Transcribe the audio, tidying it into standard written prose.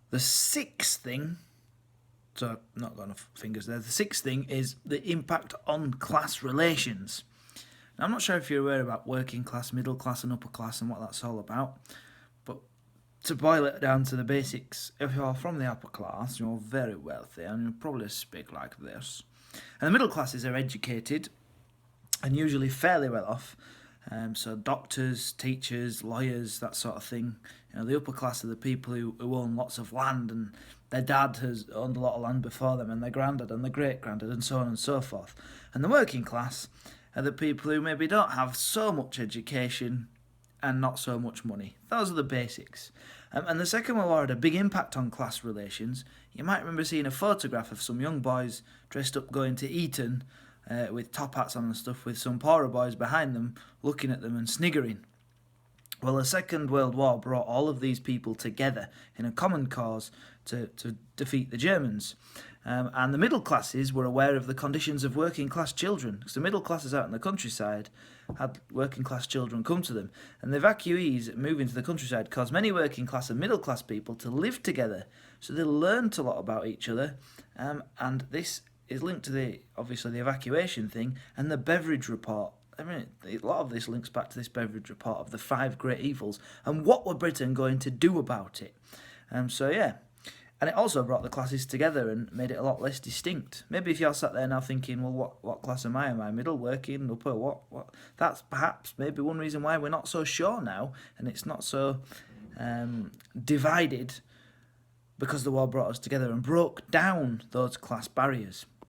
The sixth thing, so I've not got enough fingers there, the sixth thing is the impact on class relations. Now, I'm not sure if you're aware about working class, middle class and upper class and what that's all about, but to boil it down to the basics, if you're from the upper class, you're very wealthy and you probably speak like this. And the middle classes are educated and usually fairly well off. So doctors, teachers, lawyers, that sort of thing. The upper class are the people who own lots of land, and their dad has owned a lot of land before them, and their granddad and their great granddad, and so on and so forth. And the working class are the people who maybe don't have so much education and not so much money. Those are the basics. And the Second World War had a big impact on class relations. You might remember seeing a photograph of some young boys dressed up going to Eton with top hats on and stuff, with some poorer boys behind them looking at them and sniggering. Well, the Second World War brought all of these people together in a common cause to defeat the Germans. And the middle classes were aware of the conditions of working class children, because the middle classes out in the countryside had working class children come to them. And the evacuees moving to the countryside caused many working class and middle class people to live together. So they learnt a lot about each other, and this is linked to the evacuation thing and the Beveridge report. I mean, a lot of this links back to this Beveridge report of the five great evils and what were Britain going to do about it. And it also brought the classes together and made it a lot less distinct. Maybe if you're sat there now thinking, well, what class am I? Am I middle, working, upper, what? That's perhaps maybe one reason why we're not so sure now, and it's not so divided, because the war brought us together and broke down those class barriers.